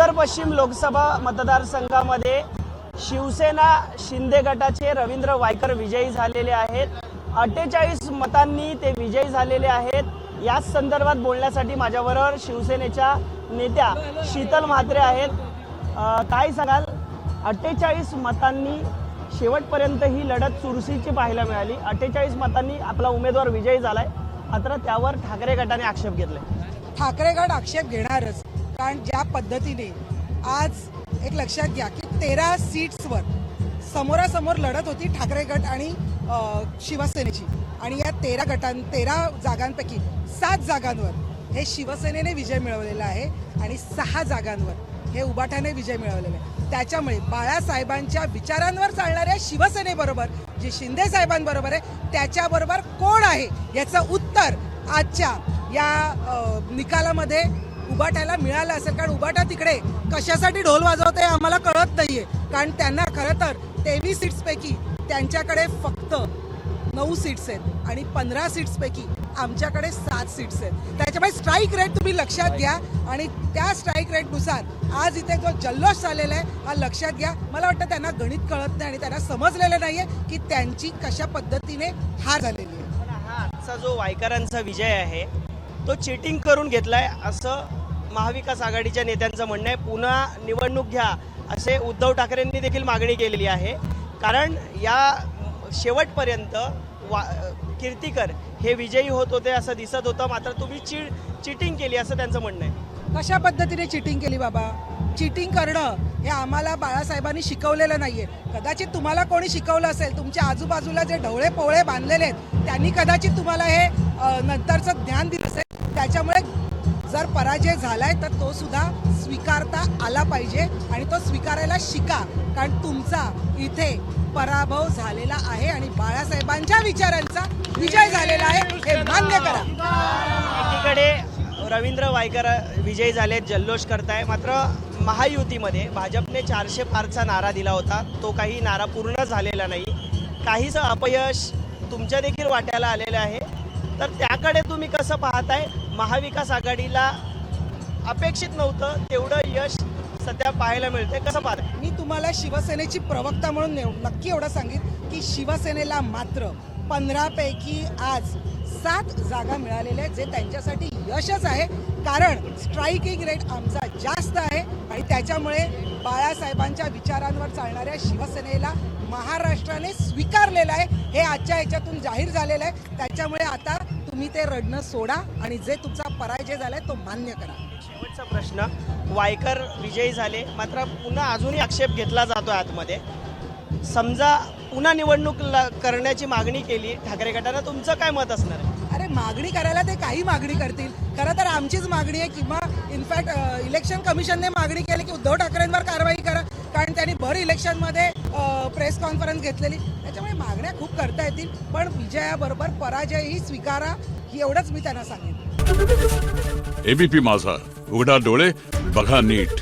उत्तर पश्चिम लोकसभा मतदारसंघामध्ये शिवसेना शिंदे गटाचे रवींद्र वायकर विजयी झालेले आहेत। 48 मतांनी ते विजयी झालेले आहेत। याच संदर्भात बोलण्यासाठी माझ्याबरोबर शिवसेनेच्या नेत्या शीतल म्हात्रे आहेत। काय सांगाल, 48 मतांनी शेवटपर्यंत ही लढत चुरशीची पाहायला मिळाली। 48 मतांनी आपला उमेदवार विजयी झालाय, मात्र त्यावर ठाकरे गटाने आक्षेप घेतलाय। ठाकरे गट आक्षेप घेणारच, कारण ज्या पद्धतीने आज एक लक्षात घ्या की 13 सीट्सवर समोरासमोर लढत होती ठाकरे गट आणि शिवसेनेची, आणि या 13 जागांपैकी 7 जागांवर हे शिवसेनेने विजय मिळवलेला आहे आणि 6 जागांवर हे उबाठाने विजय मिळवलेला आहे। त्याच्यामुळे बाळासाहेबांच्या विचारांवर चालणाऱ्या शिवसेनेबरोबर जे शिंदे साहेबांबरोबर आहे त्याच्याबरोबर कोण आहे याचं उत्तर आजच्या या निकालामध्ये उबाटाला मिळालं असेल। कारण उबाटा तिकडे कशासाठी ढोल वाजवते आम्हाला कळत नाहीये, कारण त्यांना खरं तर 23 सीट्सपैकी त्यांच्याकडे फक्त 9 सीट्स आहेत आणि 15 सीट्सपैकी आमच्याकडे 7 सीट्स आहेत। त्याच्यामुळे स्ट्राईक रेट तुम्ही लक्षात घ्या, आणि त्या स्ट्राईक रेटनुसार आज इथे जो जल्लोष चाललेला आहे हा लक्षात घ्या। मला वाटतं त्यांना गणित कळत नाही आणि त्यांना समजलेलं नाहीये की त्यांची कशा पद्धतीने हार झालेली आहे। हा आजचा जो वायकरांचा विजय आहे तो चीटिंग करून घेतलाय असं महाविकास आघाडीच्या नेत्यांचं म्हणणं आहे। पुन्हा निवडणूक घ्या असे उद्धव ठाकरेंनी देखील मागणी केलेली आहे, कारण या शेवटपर्यंत कीर्तीकर हे विजयी होत होते असं दिसत होतं, मात्र तुम्ही चीटिंग केली असं त्यांचं म्हणणं आहे। कशा पद्धतीने चीटिंग केली बाबा? चीटिंग करणं हे आम्हाला बाळासाहेबांनी शिकवलेलं नाहीये। कदाचित तुम्हाला कोणी शिकवलं असेल, तुमच्या आजूबाजूला जे ढवळे पोवळे बांधलेले आहेत त्यांनी कदाचित तुम्हाला हे नंतरचं ज्ञान दिलं असेल। त्याच्यामुळे जर पराजय झालाय तर तो सुद्धा स्वीकारता आला पाहिजे आणि तो स्वीकारायला शिका, कारण तुमचा इथे पराभव झालेला आहे आणि बाळासाहेबांच्या विचारांचा विजय झालेला आहे हे मान्य करा। एकीकडे रवींद्र वायकर विजयी झाले, जल्लोष करताय, मात्र महायुतीमध्ये भाजपने 400 पारचा नारा दिला होता, तो काही नारा पूर्ण झालेला नाही। काहीसं अपयश तुमच्या देखील वाट्याला आलेलं आहे, तर त्याकडे तुम्ही कसं पाहताय? महाविकास आघाडीला अपेक्षित नव्हतं तेवढं यश सध्या पाहायला मिळते, कसं पाहताय? मी तुम्हाला शिवसेनेची प्रवक्ता म्हणून नक्की एवढं सांगितलं की शिवसेनेला मात्र 15 पैकी आज 7 जागा मिळालेल्या आहेत, जे त्यांच्यासाठी यशच आहे, कारण स्ट्रायकिंग रेट आमचा जास्त आहे आणि त्याच्यामुळे बाळासाहेबांच्या विचारांवर चालणाऱ्या शिवसेनेला महाराष्ट्राने स्वीकारलेलं आहे हे आजच्या ह्याच्यातून जाहीर झालेलं आहे। त्याच्यामुळे आता तुम्ही ते रडणं सोडा आणि जे तुमचा पराजय झालाय तो मान्य करा। शेवटचा प्रश्न, वायकर विजयी झाले, मात्र पुन्हा अजूनही आक्षेप घेतला जातो आतमध्ये। समजा पुन्हा निवडणूक करण्याची मागणी केली ठाकरे गटानं, तुमचं काय मत असणार आहे? अरे मागणी करायला ते काही मागणी करतील, खरं तर आमचीच मागणी आहे, किंवा इनफॅक्ट इलेक्शन कमिशनने मागणी केली की उद्धव ठाकरेंवर कारवाई करा, कारण त्यांनी भर इलेक्शनमध्ये प्रेस कॉन्फरन्स घेतलेली। त्याच्यामुळे मागण्या खूप करता येतील, पण विजयाबरोबर पराजयही स्वीकारा, ही एवढंच मी त्यांना सांगेन। एबीपी माझा, उघडा डोळे बघा नीट।